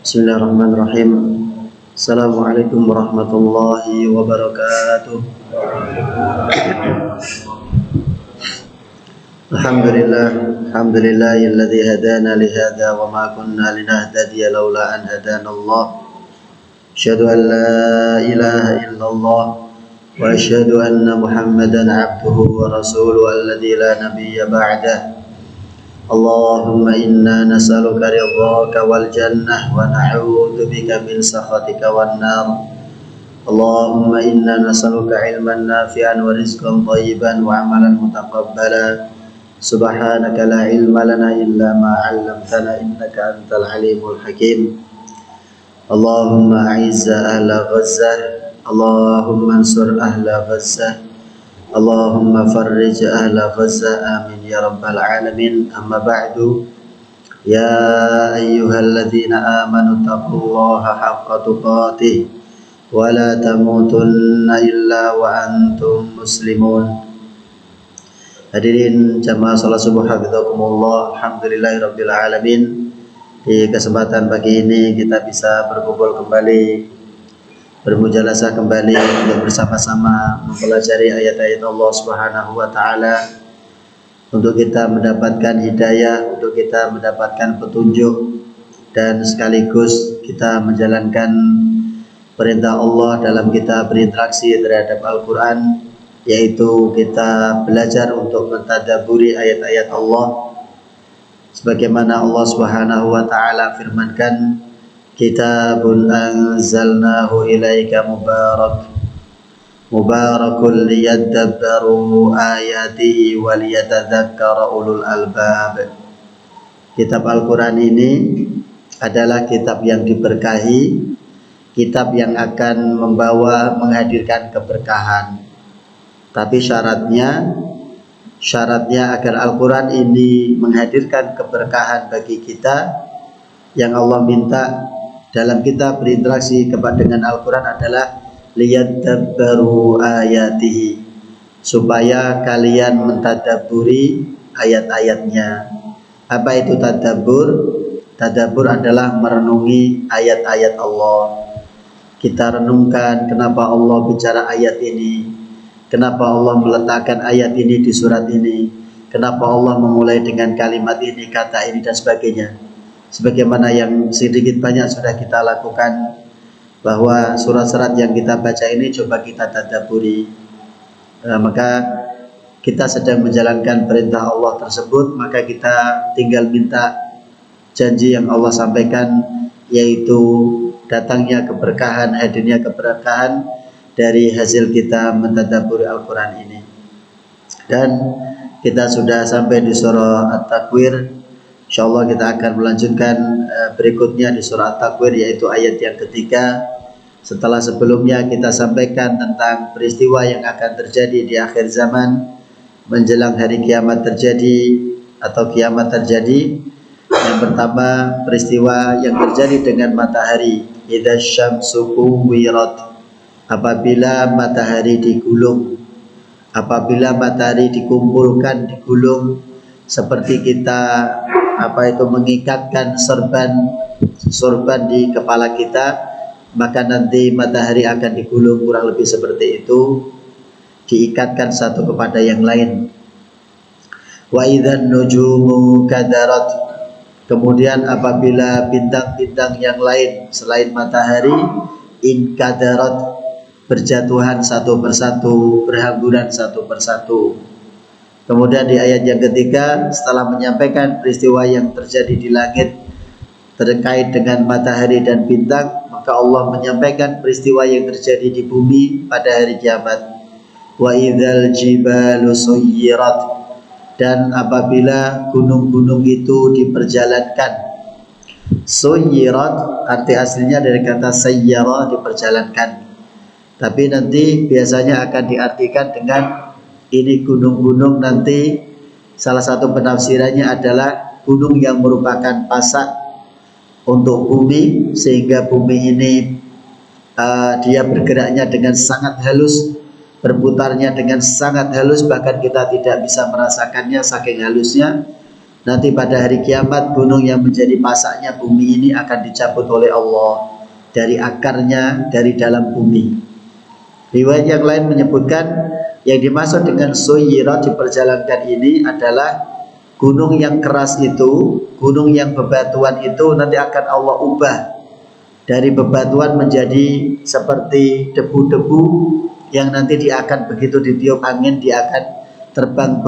Bismillahirrahmanirrahim. Assalamualaikum warahmatullahi wabarakatuh. Alhamdulillahilladzi hadana li hadza wa ma kunna linahtadiya laula an hadana Allah. Asyhadu an la ilaha illallah wa asyhadu anna Muhammadan abduhu wa rasuluhu alladzi la nabiyya ba'dah. Allahumma inna nas'aluka ridhaka wal jannah wa na'udzu bika min sakhatika wan nar. Allahumma inna nas'aluka ilman nafi'an wa rizqan thayyiban wa amalan mutaqabbala. Subhanaka la ilma lana illa ma 'allamtana innaka antal alimul hakim. Allahumma a'izza ahla Ghazzah, Allahumma ansur ahla Ghazzah, Allahumma farrij ahla Ghazzah, amin ya rabbal alamin. Amma ba'du, ya ayyuhalladzina amanu taqullaha haqqa tuqatih wa la tamutunna illa wa antum muslimun. Hadirin jamaah salat subuh hafizakumullah, alhamdulillahirabbil alamin. Di kesempatan pagi ini kita bisa berkumpul kembali, bermujalasah kembali untuk bersama-sama mempelajari ayat-ayat Allah Subhanahu wa taala, untuk kita mendapatkan hidayah, untuk kita mendapatkan petunjuk, dan sekaligus kita menjalankan perintah Allah dalam kita berinteraksi terhadap Al-Qur'an, yaitu kita belajar untuk mentadabburi ayat-ayat Allah sebagaimana Allah Subhanahu wa taala firmankan, kitabun anzalnahu ilaika mubarakun liyadabbaru ayatihi wa liyatadzakkara ulul albab. Kitab Al-Qur'an ini adalah kitab yang diberkahi, kitab yang akan menghadirkan keberkahan. Tapi syaratnya agar Al-Qur'an ini menghadirkan keberkahan bagi kita, yang Allah minta dalam kita berinteraksi dengan Al-Qur'an adalah liyadabbaru ayatihi, supaya kalian mentadabburi ayat-ayatnya. Apa itu tadabbur? Tadabbur adalah merenungi ayat-ayat Allah. Kita renungkan kenapa Allah bicara ayat ini, kenapa Allah meletakkan ayat ini di surat ini, kenapa Allah memulai dengan kalimat ini, kata ini, dan sebagainya. Sebagaimana yang sedikit banyak sudah kita lakukan, bahwa surat-surat yang kita baca ini coba kita tadabburi. Maka kita sedang menjalankan perintah Allah tersebut, maka kita tinggal minta janji yang Allah sampaikan, yaitu datangnya keberkahan, hadirnya keberkahan dari hasil kita mentadabburi Al-Qur'an ini. Dan kita sudah sampai di surah At-Takwir. Insyaallah kita akan melanjutkan berikutnya di surah At-Takwir, yaitu ayat yang ketiga. Setelah sebelumnya kita sampaikan tentang peristiwa yang akan terjadi di akhir zaman menjelang hari kiamat terjadi atau kiamat terjadi. Yang pertama, peristiwa yang terjadi dengan matahari, idza syamsu kuwirat, apabila matahari digulung, apabila matahari dikumpulkan, digulung, seperti kita mengikatkan sorban di kepala kita, maka nanti matahari akan digulung, kurang lebih seperti itu, diikatkan satu kepada yang lain. Wa idzan nujumu kadarat, kemudian apabila bintang-bintang yang lain selain matahari inkadarat, berjatuhan satu persatu, berhamburan satu persatu. Kemudian di ayat yang ketiga, setelah menyampaikan peristiwa yang terjadi di langit terkait dengan matahari dan bintang, maka Allah menyampaikan peristiwa yang terjadi di bumi pada hari kiamat. Wa idzal jibalu suyyirat, dan apabila gunung-gunung itu diperjalankan. Suyyirat arti aslinya dari kata sayyara, diperjalankan. Tapi nanti biasanya akan diartikan dengan ini gunung-gunung, nanti salah satu penafsirannya adalah gunung yang merupakan pasak untuk bumi, sehingga bumi ini dia bergeraknya dengan sangat halus, berputarnya dengan sangat halus, bahkan kita tidak bisa merasakannya saking halusnya. nanti pada hari kiamat gunung yang menjadi pasaknya bumi ini akan dicabut oleh Allah dari akarnya, dari dalam bumi. Riwayat yang lain menyebutkan yang dimaksud dengan suyirat diperjalankan ini adalah gunung yang keras itu, gunung yang bebatuan itu nanti akan Allah ubah dari bebatuan menjadi seperti debu-debu yang nanti dia akan begitu ditiup angin dia akan terbang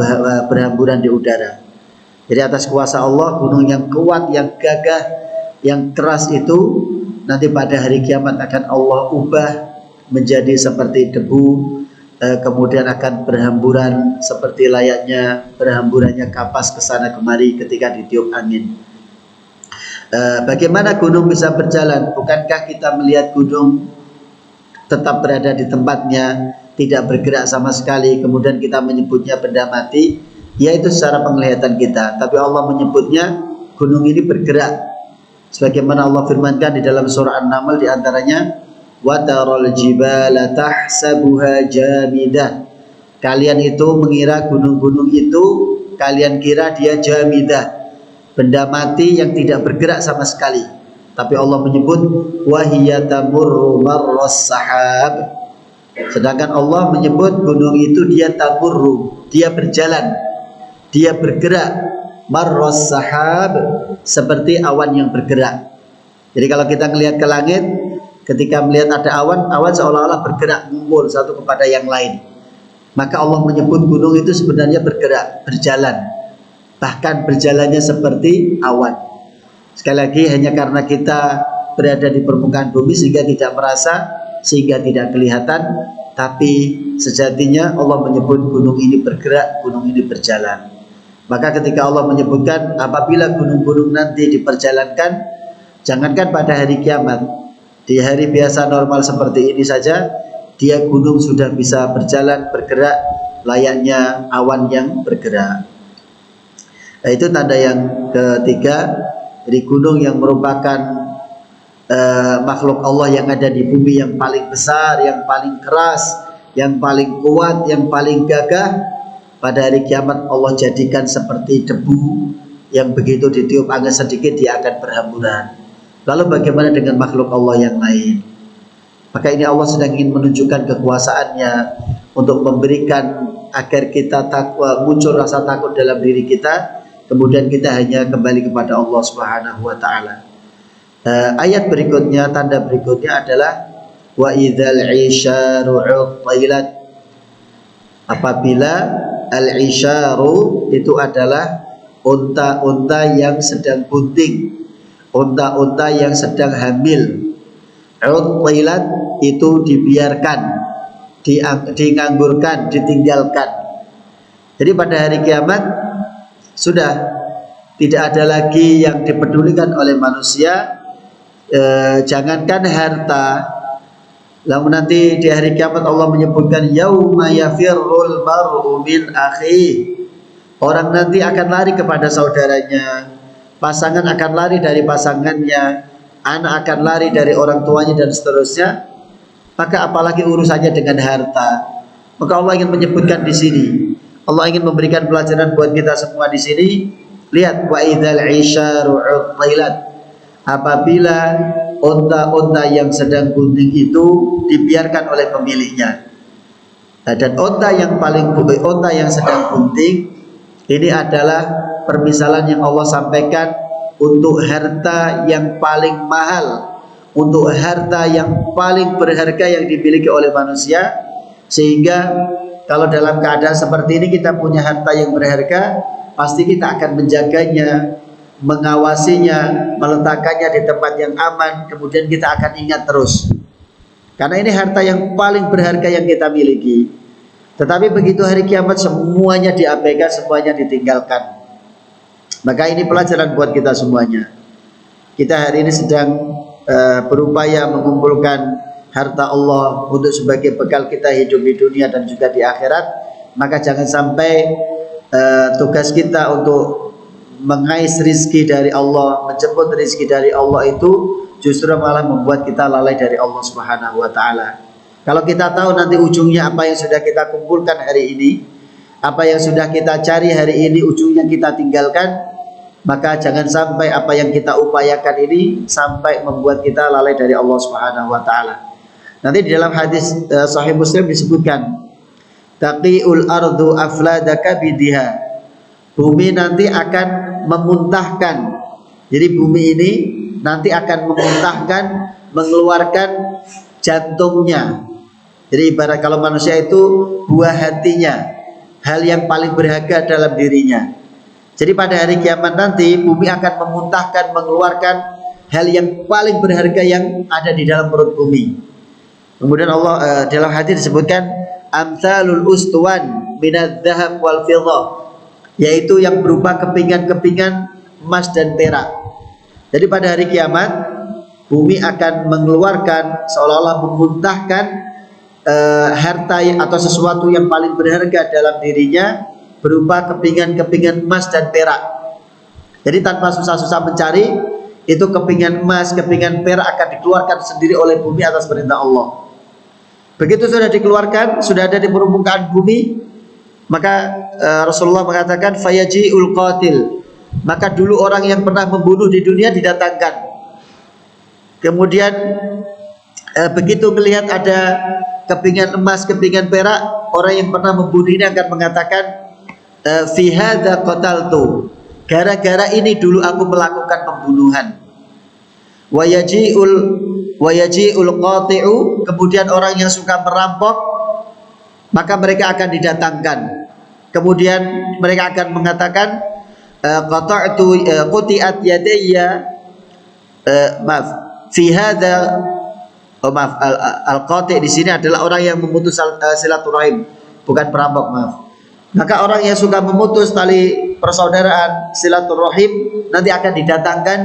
berhamburan di udara. Jadi atas kuasa Allah gunung yang kuat, yang gagah, yang keras itu nanti pada hari kiamat akan Allah ubah menjadi seperti debu, kemudian akan berhamburan seperti layaknya berhamburannya kapas ke sana kemari ketika ditiup angin. Bagaimana gunung bisa berjalan? Bukankah kita melihat gunung tetap berada di tempatnya, tidak bergerak sama sekali, kemudian kita menyebutnya benda mati? Yaitu secara penglihatan kita, tapi Allah menyebutnya gunung ini bergerak. Sebagaimana Allah firmankan di dalam surah An-Naml di antaranya, wa taral jibala tahsabuha jamidah. Kalian itu mengira gunung-gunung itu, kalian kira dia jamidah, benda mati yang tidak bergerak sama sekali. Tapi Allah menyebut wahiya tamurru marras sahab. Sedangkan Allah menyebut gunung itu dia tamurru, dia berjalan, dia bergerak, marras sahab, seperti awan yang bergerak. Jadi kalau kita melihat ke langit, ketika melihat ada awan, awan seolah-olah bergerak, ngumpul satu kepada yang lain. Maka Allah menyebut gunung itu sebenarnya bergerak, berjalan, bahkan berjalannya seperti awan. Sekali lagi, hanya karena kita berada di permukaan bumi sehingga tidak merasa, sehingga tidak kelihatan. Tapi sejatinya Allah menyebut gunung ini bergerak, gunung ini berjalan. Maka ketika Allah menyebutkan apabila gunung-gunung nanti diperjalankan, jangankan pada hari kiamat, di hari biasa normal seperti ini saja, dia gunung sudah bisa berjalan, bergerak, layaknya awan yang bergerak. Nah, itu tanda yang ketiga dari gunung yang merupakan makhluk Allah yang ada di bumi, yang paling besar, yang paling keras, yang paling kuat, yang paling gagah. Pada hari kiamat Allah jadikan seperti debu yang begitu ditiup angin sedikit dia akan berhamburan. Lalu bagaimana dengan makhluk Allah yang lain? Maka ini Allah sedang ingin menunjukkan kekuasaannya untuk memberikan agar kita takwa, muncul rasa takut dalam diri kita, kemudian kita hanya kembali kepada Allah Subhanahu wa taala. Ayat berikutnya, tanda berikutnya adalah wa idzal 'isyaru 'uttilat. Apabila al-'isyaru itu adalah unta-unta yang sedang bunting, unta-unta yang sedang hamil. 'Uttilat itu dibiarkan, dianggurkan, ditinggalkan. Jadi pada hari kiamat sudah tidak ada lagi yang dipedulikan oleh manusia. Jangankan harta, lalu nanti di hari kiamat Allah menyebutkan yauma yafirrul mar'u min akhi. Orang nanti akan lari kepada saudaranya, pasangan akan lari dari pasangannya, anak akan lari dari orang tuanya dan seterusnya. Maka apalagi urusannya dengan harta. Maka Allah ingin menyebutkan di sini, Allah ingin memberikan pelajaran buat kita semua di sini. Lihat, wa idzal 'isyaru 'uttilat. Apabila unta-unta yang sedang bunting itu dibiarkan oleh pemiliknya. Dan unta yang sedang bunting ini adalah permisalan yang Allah sampaikan untuk harta yang paling mahal, untuk harta yang paling berharga yang dimiliki oleh manusia. Sehingga kalau dalam keadaan seperti ini kita punya harta yang berharga, pasti kita akan menjaganya, mengawasinya, meletakkannya di tempat yang aman, kemudian kita akan ingat terus. Karena ini harta yang paling berharga yang kita miliki. Tetapi begitu hari kiamat semuanya diabaikan, semuanya ditinggalkan. Maka ini pelajaran buat kita semuanya. Kita hari ini sedang berupaya mengumpulkan harta Allah untuk sebagai bekal kita hidup di dunia dan juga di akhirat. Maka jangan sampai tugas kita untuk mengais rizki dari Allah, menjemput rizki dari Allah itu justru malah membuat kita lalai dari Allah Subhanahu wa taala. Kalau kita tahu nanti ujungnya apa yang sudah kita kumpulkan hari ini, apa yang sudah kita cari hari ini ujungnya kita tinggalkan, maka jangan sampai apa yang kita upayakan ini sampai membuat kita lalai dari Allah Subhanahu wa taala. Nanti di dalam hadis Sahih Muslim disebutkan, taqiul ardu afladaka bidiha. Bumi nanti akan memuntahkan. Jadi bumi ini nanti akan memuntahkan, mengeluarkan jantungnya. Jadi ibarat kalau manusia itu buah hatinya, hal yang paling berharga dalam dirinya. Jadi pada hari kiamat nanti bumi akan memuntahkan, mengeluarkan hal yang paling berharga yang ada di dalam perut bumi. Kemudian Allah dalam hadis disebutkan amsalul ustuwan minadz dzahab wal fiddah, yaitu yang berupa kepingan-kepingan emas dan perak. Jadi pada hari kiamat bumi akan mengeluarkan, seolah-olah memuntahkan harta atau sesuatu yang paling berharga dalam dirinya berupa kepingan-kepingan emas dan perak. Jadi tanpa susah-susah mencari, itu kepingan emas, kepingan perak akan dikeluarkan sendiri oleh bumi atas perintah Allah. Begitu sudah dikeluarkan, sudah ada di permukaan bumi, maka Rasulullah mengatakan fayaji'ul qatil, maka dulu orang yang pernah membunuh di dunia didatangkan. Kemudian begitu melihat ada kepingan emas, kepingan perak, orang yang pernah membunuh ini akan mengatakan fi hadza qataltu, gara-gara ini dulu aku melakukan pembunuhan. Wayaji'ul qati'u, kemudian orang yang suka merampok, maka mereka akan didatangkan. Kemudian mereka akan mengatakan qata'tu quti'at yadayya, maaf, fi hadza, maaf, al-qati' di sini adalah orang yang memutus silaturahim, bukan perampok, maaf. Maka orang yang suka memutus tali persaudaraan silaturahim nanti akan didatangkan,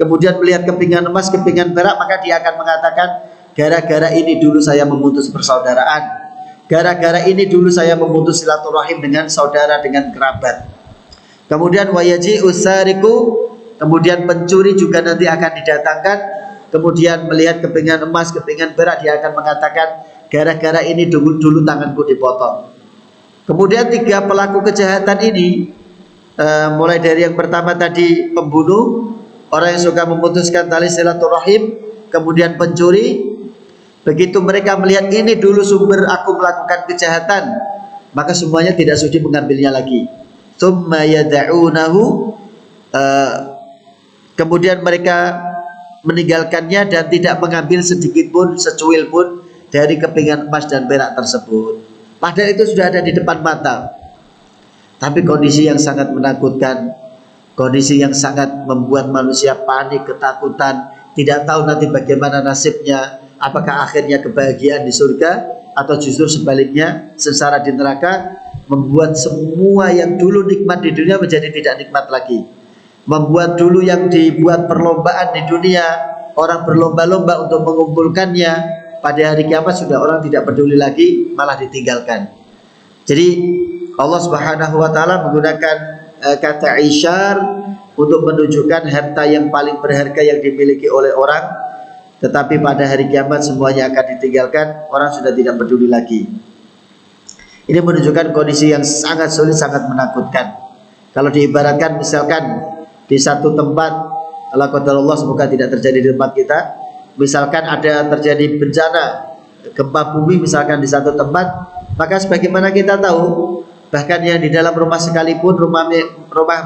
kemudian melihat kepingan emas, kepingan perak, maka dia akan mengatakan gara-gara ini dulu saya memutus persaudaraan, gara-gara ini dulu saya memutus silaturahim dengan saudara, dengan kerabat. Kemudian wayaji usariku, kemudian pencuri juga nanti akan didatangkan, kemudian melihat kepingan emas, kepingan perak, dia akan mengatakan gara-gara ini dulu tanganku dipotong. Kemudian tiga pelaku kejahatan ini, mulai dari yang pertama tadi pembunuh, orang yang suka memutuskan tali silaturahim, kemudian pencuri, begitu mereka melihat ini dulu sumber aku melakukan kejahatan, maka semuanya tidak sudi mengambilnya lagi. Tsumma yad'unahu, kemudian mereka meninggalkannya dan tidak mengambil sedikit pun, secuil pun dari kepingan emas dan perak tersebut. Padahal itu sudah ada di depan mata. Tapi kondisi yang sangat menakutkan, kondisi yang sangat membuat manusia panik, ketakutan, tidak tahu nanti bagaimana nasibnya, apakah akhirnya kebahagiaan di surga atau justru sebaliknya sengsara di neraka, membuat semua yang dulu nikmat di dunia menjadi tidak nikmat lagi. Membuat dulu yang dibuat perlombaan di dunia, orang berlomba-lomba untuk mengumpulkannya, pada hari kiamat sudah orang tidak peduli lagi, malah ditinggalkan. Jadi Allah Subhanahu wa taala menggunakan kata isyar untuk menunjukkan harta yang paling berharga yang dimiliki oleh orang, tetapi pada hari kiamat semuanya akan ditinggalkan, orang sudah tidak peduli lagi. Ini menunjukkan kondisi yang sangat sulit, sangat menakutkan. Kalau diibaratkan misalkan di satu tempat, Allah qadarullah, semoga tidak terjadi di tempat kita, misalkan ada terjadi bencana gempa bumi misalkan di satu tempat, maka sebagaimana kita tahu, bahkan yang di dalam rumah sekalipun, rumah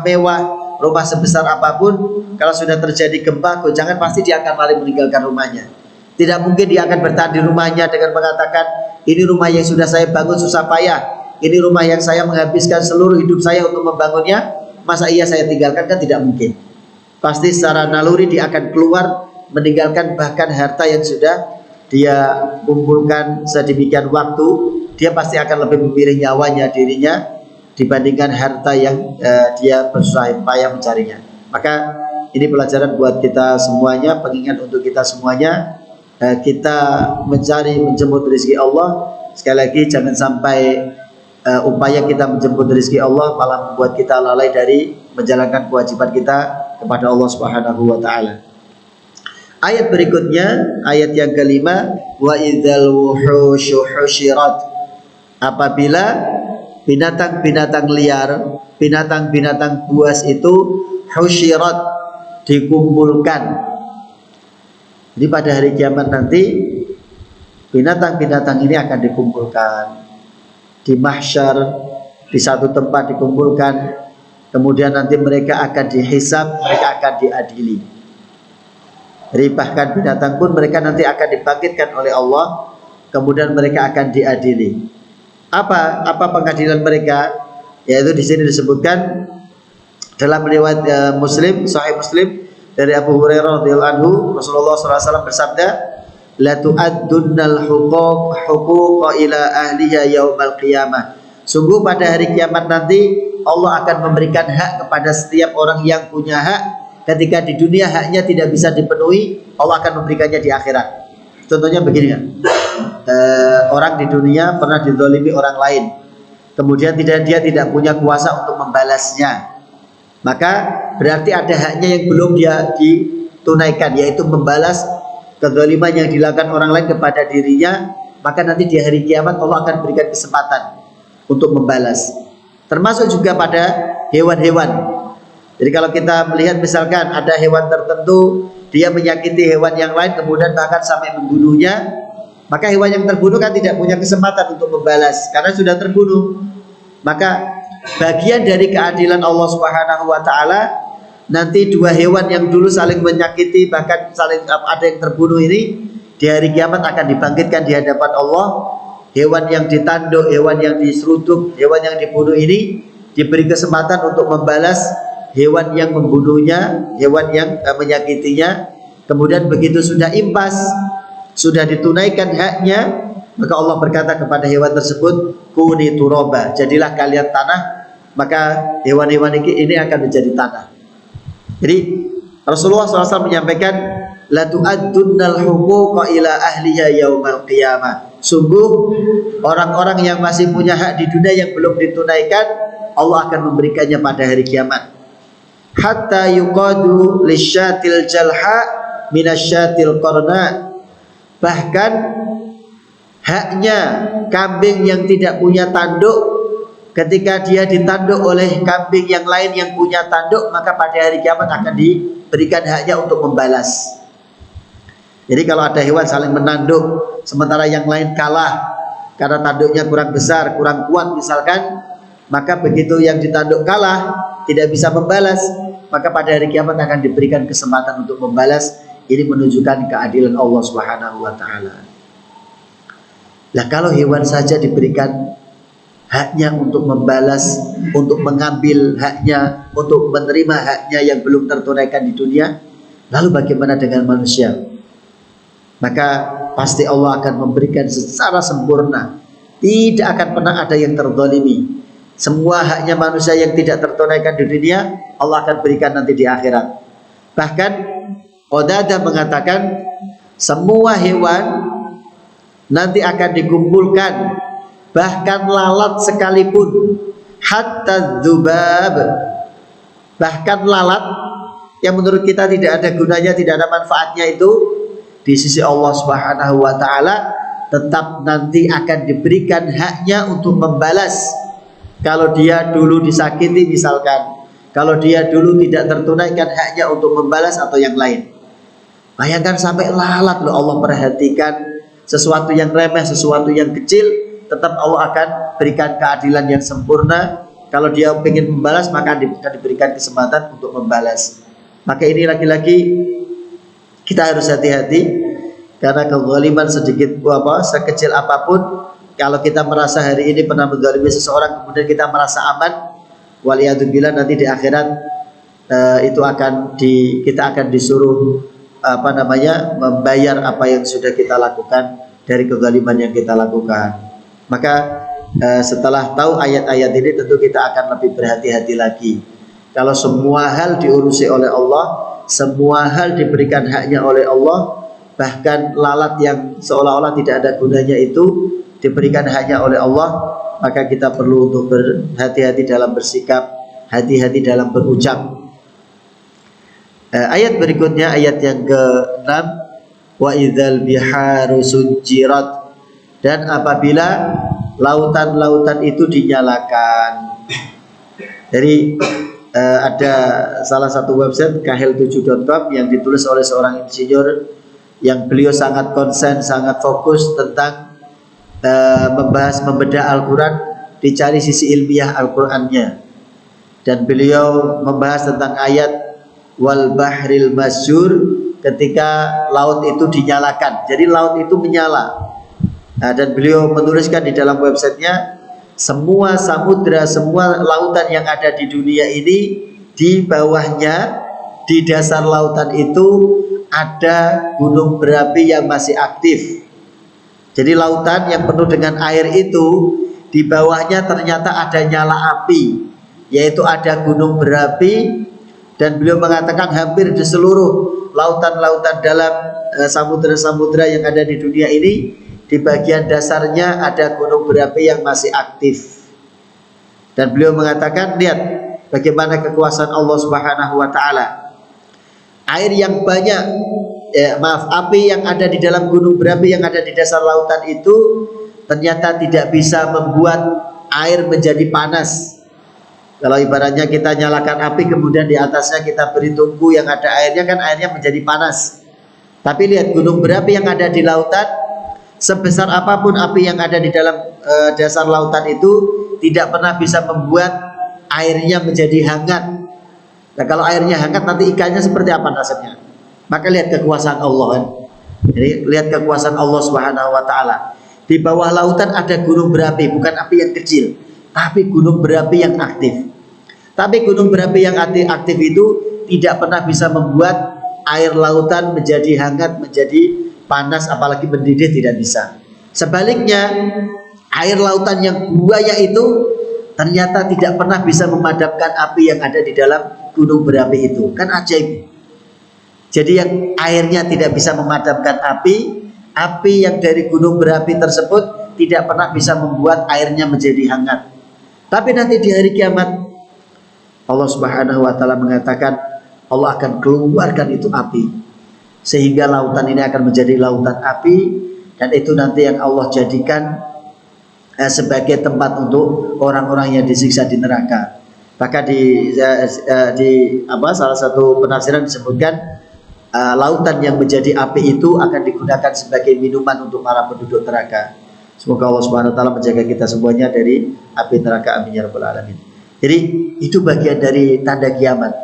mewah, rumah sebesar apapun, kalau sudah terjadi gempa, goncangan, pasti dia akan lari meninggalkan rumahnya. Tidak mungkin dia akan bertahan di rumahnya dengan mengatakan ini rumah yang sudah saya bangun susah payah, ini rumah yang saya menghabiskan seluruh hidup saya untuk membangunnya, masa iya saya tinggalkan? Kan tidak mungkin. Pasti secara naluri dia akan keluar, meninggalkan bahkan harta yang sudah dia kumpulkan sedemikian waktu, dia pasti akan lebih memilih nyawanya, dirinya, dibandingkan harta yang dia bersusah payah mencarinya. Maka ini pelajaran buat kita semuanya, pengingat untuk kita semuanya, kita mencari, menjemput rezeki Allah. Sekali lagi jangan sampai upaya kita menjemput rezeki Allah malah membuat kita lalai dari menjalankan kewajiban kita kepada Allah Subhanahu wa taala. Ayat berikutnya, ayat yang kelima, wa idzal wuhusyu husyirat, apabila binatang-binatang liar, binatang-binatang buas itu husyirat, dikumpulkan. Jadi pada hari kiamat nanti binatang-binatang ini akan dikumpulkan di mahsyar, di satu tempat dikumpulkan. Kemudian nanti mereka akan dihisab, mereka akan diadili. Jadi bahkan binatang pun mereka nanti akan dibangkitkan oleh Allah, kemudian mereka akan diadili. Apa pengadilan mereka? Yaitu di sini disebutkan dalam riwayat Muslim, Sahih Muslim dari Abu Hurairah radhiyallahu anhu, Rasulullah SAW bersabda, la tu'addunnal huquqa ila ahliha yaumal qiyamah. Sungguh pada hari kiamat nanti Allah akan memberikan hak kepada setiap orang yang punya hak. Ketika di dunia haknya tidak bisa dipenuhi, Allah akan memberikannya di akhirat. Contohnya begini kan, orang di dunia pernah dizalimi orang lain, kemudian dia tidak punya kuasa untuk membalasnya, maka berarti ada haknya yang belum dia ditunaikan, yaitu membalas kezaliman yang dilakukan orang lain kepada dirinya. Maka nanti di hari kiamat Allah akan berikan kesempatan untuk membalas. Termasuk juga pada hewan-hewan. Jadi kalau kita melihat misalkan ada hewan tertentu, dia menyakiti hewan yang lain, kemudian bahkan sampai membunuhnya, maka hewan yang terbunuh kan tidak punya kesempatan untuk membalas karena sudah terbunuh. Maka bagian dari keadilan Allah Subhanahu wa taala, nanti dua hewan yang dulu saling menyakiti, bahkan saling ada yang terbunuh ini, di hari kiamat akan dibangkitkan di hadapan Allah. Hewan yang ditanduk, hewan yang diseruduk, hewan yang dibunuh ini diberi kesempatan untuk membalas hewan yang membunuhnya, hewan yang menyakitinya. Kemudian begitu sudah impas, sudah ditunaikan haknya, maka Allah berkata kepada hewan tersebut, kuni turaba, jadilah kalian tanah. Maka hewan-hewan ini akan menjadi tanah. Jadi Rasulullah SAW menyampaikan, la tu'addunnal huquqa ila ahliha yaumal qiyamah. Sungguh orang-orang yang masih punya hak di dunia yang belum ditunaikan, Allah akan memberikannya pada hari kiamat. Hatta yuqadu lisyatil jalha minasyatil qarna. Bahkan haknya kambing yang tidak punya tanduk, ketika dia ditanduk oleh kambing yang lain yang punya tanduk, maka pada hari kiamat akan diberikan haknya untuk membalas. Jadi kalau ada hewan saling menanduk, sementara yang lain kalah karena tanduknya kurang besar, kurang kuat misalkan, maka begitu yang ditanduk kalah, tidak bisa membalas, maka pada hari kiamat akan diberikan kesempatan untuk membalas. Ini menunjukkan keadilan Allah Subhanahu wa taala. Nah, kalau hewan saja diberikan haknya untuk membalas, untuk mengambil haknya, untuk menerima haknya yang belum tertunaikan di dunia, lalu bagaimana dengan manusia? Maka pasti Allah akan memberikan secara sempurna. Tidak akan pernah ada yang terzalimi. Semua haknya manusia yang tidak tertunaikan di dunia, Allah akan berikan nanti di akhirat. Bahkan Qatadah mengatakan, semua hewan nanti akan dikumpulkan, bahkan lalat sekalipun, hatta dzubab, bahkan lalat yang menurut kita tidak ada gunanya, tidak ada manfaatnya, itu di sisi Allah Subhanahu wa taala tetap nanti akan diberikan haknya untuk membalas. Kalau dia dulu disakiti misalkan, kalau dia dulu tidak tertunaikan haknya untuk membalas atau yang lain. Bayangkan sampai lalat loh Allah perhatikan, sesuatu yang remeh, sesuatu yang kecil, tetap Allah akan berikan keadilan yang sempurna. Kalau dia ingin membalas, maka akan diberikan kesempatan untuk membalas. Maka ini lagi-lagi kita harus hati-hati, karena kezaliman sedikit sekecil apapun, kalau kita merasa hari ini pernah menzalimi seseorang, kemudian kita merasa aman, waliyadzubillah nanti di akhirat itu kita akan disuruh membayar apa yang sudah kita lakukan dari kezaliman yang kita lakukan. Maka setelah tahu ayat-ayat ini, tentu kita akan lebih berhati-hati lagi. Kalau semua hal diurusi oleh Allah, semua hal diberikan haknya oleh Allah, bahkan lalat yang seolah-olah tidak ada gunanya itu diberikan haknya oleh Allah, maka kita perlu untuk berhati-hati dalam bersikap, hati-hati dalam berucap. Ayat berikutnya, ayat yang ke-6, wa idzal biharu sujirat, dan apabila lautan-lautan itu dinyalakan. Jadi ada salah satu website kahel7.com yang ditulis oleh seorang insinyur yang beliau sangat konsen, sangat fokus tentang membahas membedah Al-Quran, dicari sisi ilmiah Al-Qurannya, dan beliau membahas tentang ayat wal bahril masyur ketika laut itu dinyalakan. Jadi laut itu menyala. Dan beliau menuliskan di dalam websitenya, semua samudra, semua lautan yang ada di dunia ini, di bawahnya, di dasar lautan itu ada gunung berapi yang masih aktif. Jadi lautan yang penuh dengan air itu, di bawahnya ternyata ada nyala api, yaitu ada gunung berapi. Dan beliau mengatakan hampir di seluruh lautan-lautan dalam samudra-samudra yang ada di dunia ini, di bagian dasarnya ada gunung berapi yang masih aktif. Dan beliau mengatakan, lihat bagaimana kekuasaan Allah Subhanahu wa Ta'ala. Air yang banyak, api yang ada di dalam gunung berapi yang ada di dasar lautan itu ternyata tidak bisa membuat air menjadi panas. Kalau ibaratnya kita nyalakan api, kemudian di atasnya kita beri tungku yang ada airnya, kan airnya menjadi panas. Tapi lihat gunung berapi yang ada di lautan, sebesar apapun api yang ada di dalam dasar lautan itu tidak pernah bisa membuat airnya menjadi hangat. Nah, kalau airnya hangat, nanti ikannya seperti apa nasibnya? Maka lihat kekuasaan Allah kan. Jadi lihat kekuasaan Allah Subhanahu wa Ta'ala. Di bawah lautan ada gunung berapi, bukan api yang kecil, tapi gunung berapi yang aktif. Tapi gunung berapi yang aktif itu tidak pernah bisa membuat air lautan menjadi hangat, menjadi panas, apalagi mendidih, tidak bisa. Sebaliknya, air lautan yang buaya itu ternyata tidak pernah bisa memadamkan api yang ada di dalam gunung berapi itu. Kan ajaib. Jadi yang airnya tidak bisa memadamkan api yang dari gunung berapi tersebut tidak pernah bisa membuat airnya menjadi hangat. Tapi nanti di hari kiamat, Allah Subhanahu wa Ta'ala mengatakan Allah akan keluarkan itu api, sehingga lautan ini akan menjadi lautan api, dan itu nanti yang Allah jadikan sebagai tempat untuk orang-orang yang disiksa di neraka. Maka di salah satu penafsiran disebutkan lautan yang menjadi api itu akan digunakan sebagai minuman untuk para penduduk neraka. Semoga Allah Subhanahu wa Ta'ala menjaga kita semuanya dari api neraka, amin ya rabbal alamin. Jadi itu bagian dari tanda kiamat.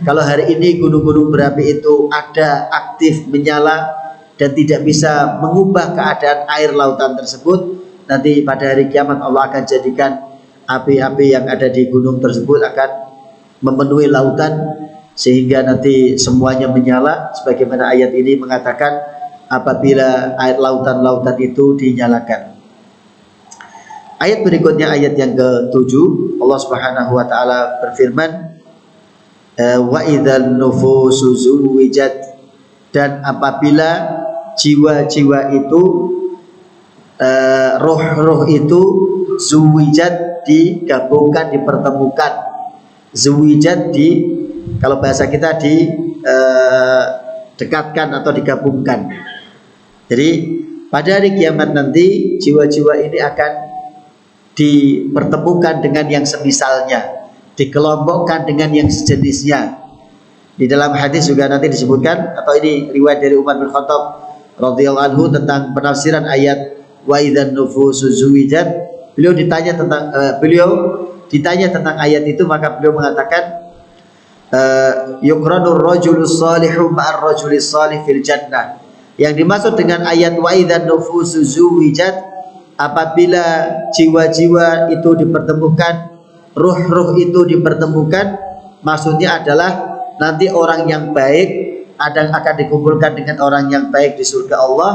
Kalau hari ini gunung-gunung berapi itu ada, aktif, menyala, dan tidak bisa mengubah keadaan air lautan tersebut, nanti pada hari kiamat Allah akan jadikan api-api yang ada di gunung tersebut akan memenuhi lautan, sehingga nanti semuanya menyala, sebagaimana ayat ini mengatakan apabila air lautan-lautan itu dinyalakan. Ayat berikutnya, ayat yang ke-7, Allah Subhanahu wa Ta'ala berfirman, wa idzan nufusu zuwijat, dan apabila jiwa-jiwa itu, roh-roh itu zuwijat, digabungkan, dipertemukan. Zuwijat kalau bahasa kita dekatkan atau digabungkan. Jadi pada hari kiamat nanti jiwa-jiwa ini akan dipertemukan dengan yang semisalnya, dikelompokkan dengan yang sejenisnya. Di dalam hadis juga nanti disebutkan, atau ini riwayat dari Umar bin Khattab radhiyallahu anhu tentang penafsiran ayat wa idzan nufusu zuwijat. Beliau ditanya tentang ayat itu, maka beliau mengatakan yuqranur rajulus salihu ma'ar rajulis salih fil jannah. Yang dimaksud dengan ayat wa idzan nufusu zuwijat, apabila jiwa-jiwa itu dipertemukan, ruh-ruh itu dipertemukan, maksudnya adalah nanti orang yang baik akan dikumpulkan dengan orang yang baik di surga Allah,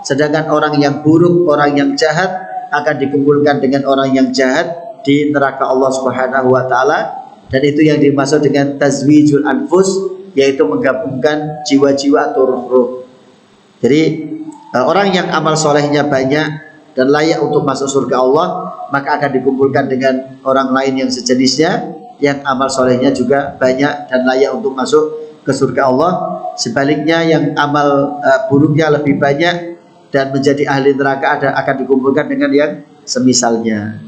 sedangkan orang yang buruk, orang yang jahat akan dikumpulkan dengan orang yang jahat di neraka Allah Subhanahu wa Ta'ala. Dan itu yang dimaksud dengan tazwijul anfus, yaitu menggabungkan jiwa-jiwa atau ruh-ruh. Jadi orang yang amal solehnya banyak dan layak untuk masuk surga Allah, maka akan dikumpulkan dengan orang lain yang sejenisnya, yang amal solehnya juga banyak dan layak untuk masuk ke surga Allah. Sebaliknya yang amal buruknya lebih banyak dan menjadi ahli neraka akan dikumpulkan dengan yang semisalnya.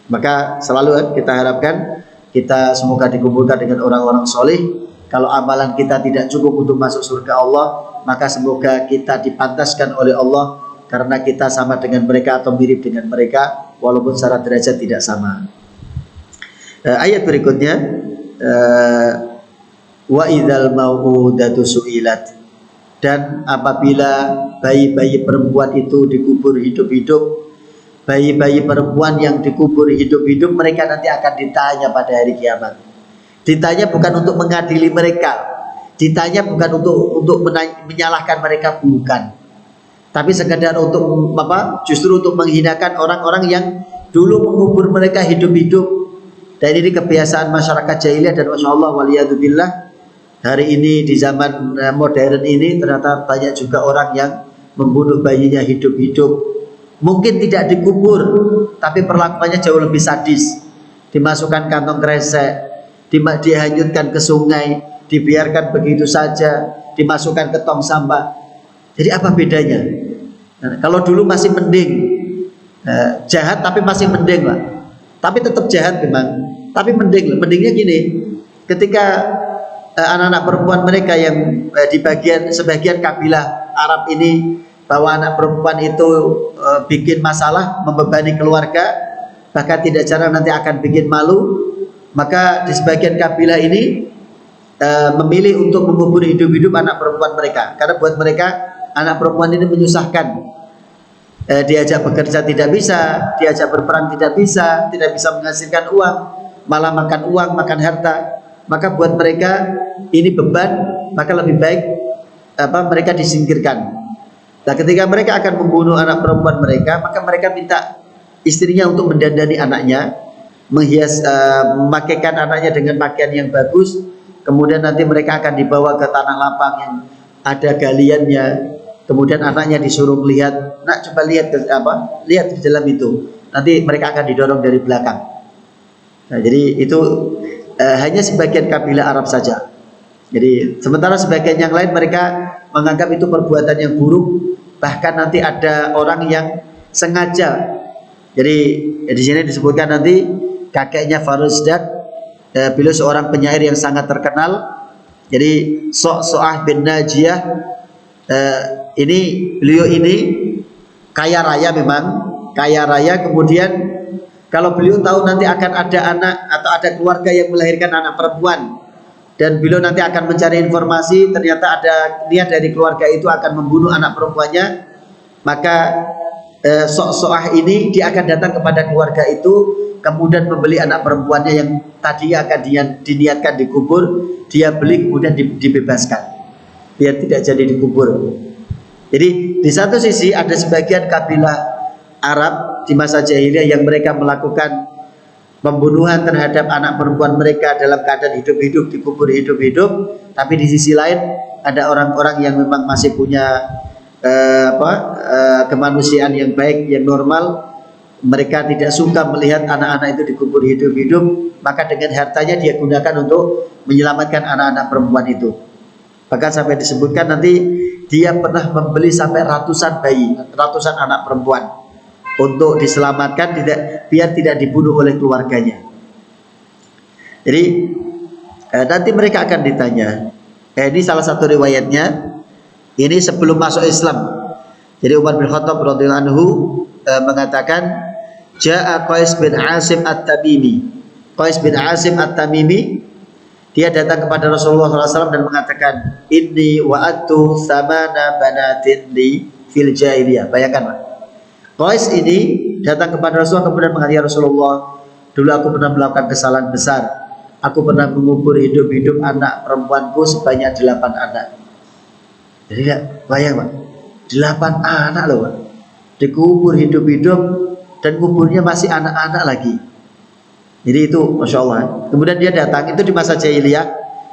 Maka selalu kita harapkan kita semoga dikumpulkan dengan orang-orang soleh. Kalau amalan kita tidak cukup untuk masuk surga Allah, maka semoga kita dipantaskan oleh Allah karena kita sama dengan mereka atau mirip dengan mereka, walaupun secara derajat tidak sama. Ayat berikutnya, wa idzal mau'udatu su'ilat, dan apabila bayi-bayi perempuan itu dikubur hidup-hidup, bayi-bayi perempuan yang dikubur hidup-hidup, mereka nanti akan ditanya pada hari kiamat. Ditanya bukan untuk mengadili mereka, ditanya bukan untuk menyalahkan mereka, bukan, tapi sekedar untuk apa? Justru untuk menghinakan orang-orang yang dulu mengubur mereka hidup-hidup. Dan ini kebiasaan masyarakat jahiliyah, dan masya Allah waliyadzubillah, hari ini di zaman modern ini ternyata banyak juga orang yang membunuh bayinya hidup-hidup. Mungkin tidak dikubur, tapi perlakuannya jauh lebih sadis. Dimasukkan kantong kresek, dihanyutkan ke sungai, dibiarkan begitu saja, dimasukkan ke tong sampah. Jadi apa bedanya? Nah, kalau dulu masih mending, jahat tapi masih mending lah. Tapi tetap jahat memang, tapi mending. Mendingnya gini, ketika anak-anak perempuan mereka yang di sebagian kabilah Arab ini, bahwa anak perempuan itu bikin masalah, membebani keluarga, bahkan tidak jarang nanti akan bikin malu, maka di sebagian kabilah ini memilih untuk mengubur hidup-hidup anak perempuan mereka, karena buat mereka anak perempuan ini menyusahkan. Diajak bekerja tidak bisa, diajak berperang tidak bisa menghasilkan uang, malah makan uang, makan harta. Maka buat mereka ini beban, maka lebih baik mereka disingkirkan. Nah, ketika mereka akan membunuh anak perempuan mereka, maka mereka minta istrinya untuk mendandani anaknya, menghias, memakaikan anaknya dengan pakaian yang bagus. Kemudian nanti mereka akan dibawa ke tanah lapang yang ada galiannya. Kemudian anaknya disuruh melihat, nak coba lihat lihat di dalam itu. Nanti mereka akan didorong dari belakang. Nah, jadi itu hanya sebagian kabilah Arab saja. Jadi sementara sebagian yang lain mereka menganggap itu perbuatan yang buruk. Bahkan nanti ada orang yang sengaja. Jadi di sini disebutkan nanti kakeknya Faruzdak, beliau seorang penyair yang sangat terkenal. Jadi So'ah bin Najiyah, beliau ini kaya raya, memang kaya raya. Kemudian kalau beliau tahu nanti akan ada anak atau ada keluarga yang melahirkan anak perempuan, dan beliau nanti akan mencari informasi, ternyata ada niat dari keluarga itu akan membunuh anak perempuannya, maka So'ah ini dia akan datang kepada keluarga itu, kemudian membeli anak perempuannya yang tadi akan diniatkan dikubur, dia beli kemudian dibebaskan biar tidak jadi dikubur. Jadi di satu sisi ada sebagian kabilah Arab di masa jahiliyah yang mereka melakukan pembunuhan terhadap anak perempuan mereka dalam keadaan hidup-hidup, dikubur hidup-hidup. Tapi di sisi lain ada orang-orang yang memang masih punya kemanusiaan yang baik, yang normal. Mereka tidak suka melihat anak-anak itu dikubur hidup-hidup, maka dengan hartanya dia gunakan untuk menyelamatkan anak-anak perempuan itu. Bahkan sampai disebutkan nanti dia pernah membeli sampai ratusan bayi, ratusan anak perempuan untuk diselamatkan, biar tidak dibunuh oleh keluarganya. Jadi nanti mereka akan ditanya. Ini salah satu riwayatnya. Ini sebelum masuk Islam. Jadi Umar bin Khattab radhiyallahu anhu mengatakan, Ja'a Qais bin Asim At-Tamimi. Qais bin Asim At-Tamimi, dia datang kepada Rasulullah SAW dan mengatakan, Inni wa'adtu thamana banatin li fil jahiliyah. Bayangkan, Pak. Qais ini datang kepada Rasulullah kemudian mengatakan, ya Rasulullah, dulu aku pernah melakukan kesalahan besar. Aku pernah mengubur hidup-hidup anak perempuanku sebanyak 8 anak. Jadi ya, bayang, Pak, 8 anak loh, Pak, dikubur hidup-hidup, dan kuburnya masih anak-anak lagi. Jadi itu Masya Allah. Kemudian dia datang, itu di masa jahiliyah,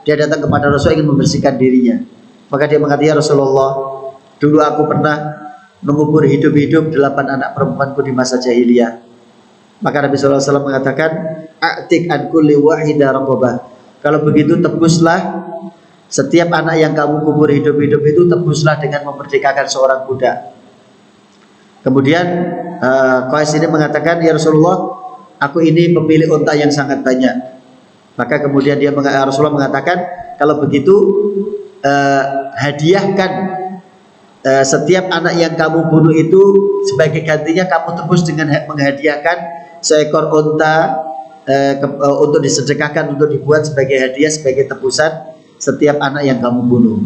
dia datang kepada Rasul ingin membersihkan dirinya. Maka dia mengatakan, ya Rasulullah, dulu aku pernah mengubur hidup-hidup 8 anak perempuanku di masa jahiliyah. Maka Nabi SAW mengatakan, A'tik an kulli wahida raqabah. Kalau begitu tebuslah setiap anak yang kamu kubur hidup-hidup itu, tebuslah dengan memerdekakan seorang budak. Kemudian Qais ini mengatakan, ya Rasulullah, aku ini pemilik unta yang sangat banyak. Maka kemudian Rasulullah mengatakan, kalau begitu hadiahkan setiap anak yang kamu bunuh itu, sebagai gantinya kamu tebus dengan menghadiahkan seekor unta untuk disedekahkan, untuk dibuat sebagai hadiah, sebagai tebusan setiap anak yang kamu bunuh.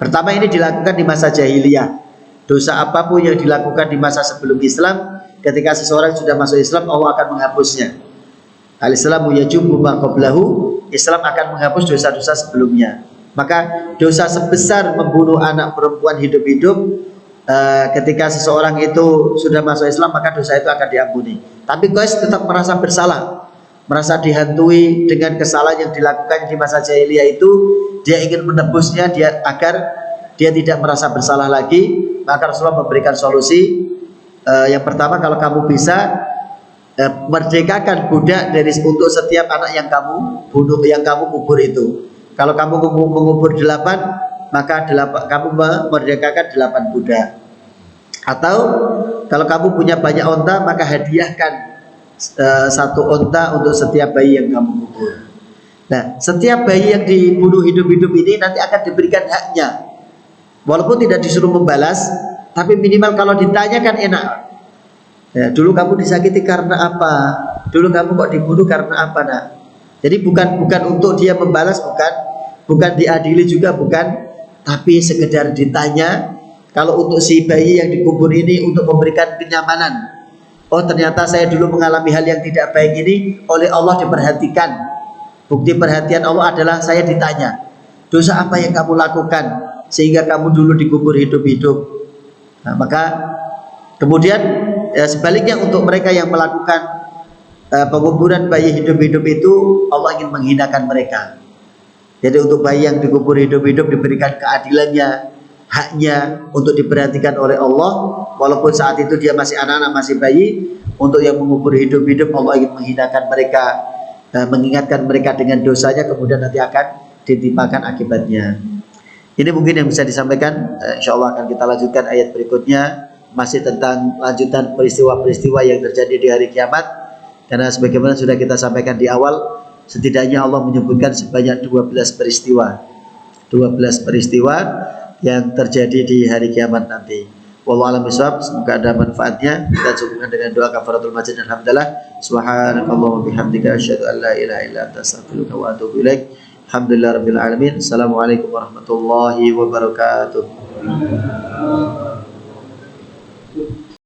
Pertama, ini dilakukan di masa jahiliyah. Dosa apapun yang dilakukan di masa sebelum Islam, ketika seseorang sudah masuk Islam, Allah akan menghapusnya. Al-Islamu yajubu ma qablahu, Islam akan menghapus dosa-dosa sebelumnya. Maka dosa sebesar membunuh anak perempuan hidup-hidup, ketika seseorang itu sudah masuk Islam, maka dosa itu akan diampuni. Tapi Qais tetap merasa bersalah, merasa dihantui dengan kesalahan yang dilakukan di masa jahiliyah itu. Dia ingin menebusnya agar dia tidak merasa bersalah lagi. Maka Rasulullah memberikan solusi. Yang pertama, kalau kamu bisa, merdekakan budak untuk setiap anak yang kamu bunuh, yang kamu kubur itu. Kalau kamu mengubur 8, maka kamu memerdekakan 8 budak. Atau kalau kamu punya banyak onta, maka hadiahkan 1 onta untuk setiap bayi yang kamu kubur. Nah, setiap bayi yang dibunuh hidup-hidup ini nanti akan diberikan haknya. Walaupun tidak disuruh membalas, tapi minimal kalau ditanya kan enak. Ya, dulu kamu disakiti karena apa? Dulu kamu kok dibunuh karena apa, nak? Jadi bukan untuk dia membalas, bukan diadili juga, bukan, tapi sekedar ditanya. Kalau untuk si bayi yang dikubur ini untuk memberikan kenyamanan. Oh, ternyata saya dulu mengalami hal yang tidak baik ini, oleh Allah diperhatikan. Bukti perhatian Allah adalah saya ditanya, dosa apa yang kamu lakukan sehingga kamu dulu dikubur hidup-hidup. Nah, maka kemudian sebaliknya untuk mereka yang melakukan penguburan bayi hidup-hidup itu, Allah ingin menghinakan mereka. Jadi untuk bayi yang dikubur hidup-hidup diberikan keadilannya, haknya untuk diperhatikan oleh Allah, walaupun saat itu dia masih anak-anak, masih bayi. Untuk yang mengubur hidup-hidup, Allah ingin menghinakan mereka, mengingatkan mereka dengan dosanya, kemudian nanti akan ditimpakan akibatnya. Ini mungkin yang bisa disampaikan. Insya Allah akan kita lanjutkan ayat berikutnya, masih tentang lanjutan peristiwa-peristiwa yang terjadi di hari kiamat. Karena sebagaimana sudah kita sampaikan di awal, setidaknya Allah menyebutkan sebanyak 12 peristiwa yang terjadi di hari kiamat nanti. Wallahu a'lam bishawab. Semoga ada manfaatnya. Kita cukupkan dengan doa kafaratul majid. Alhamdulillah. Subhanakallahumma bihamdika asyhadu an la ilaha illa anta astaghfiruka wa atubu ilaik. Alhamdulillah rabbil alamin. Assalamualaikum warahmatullahi wabarakatuh.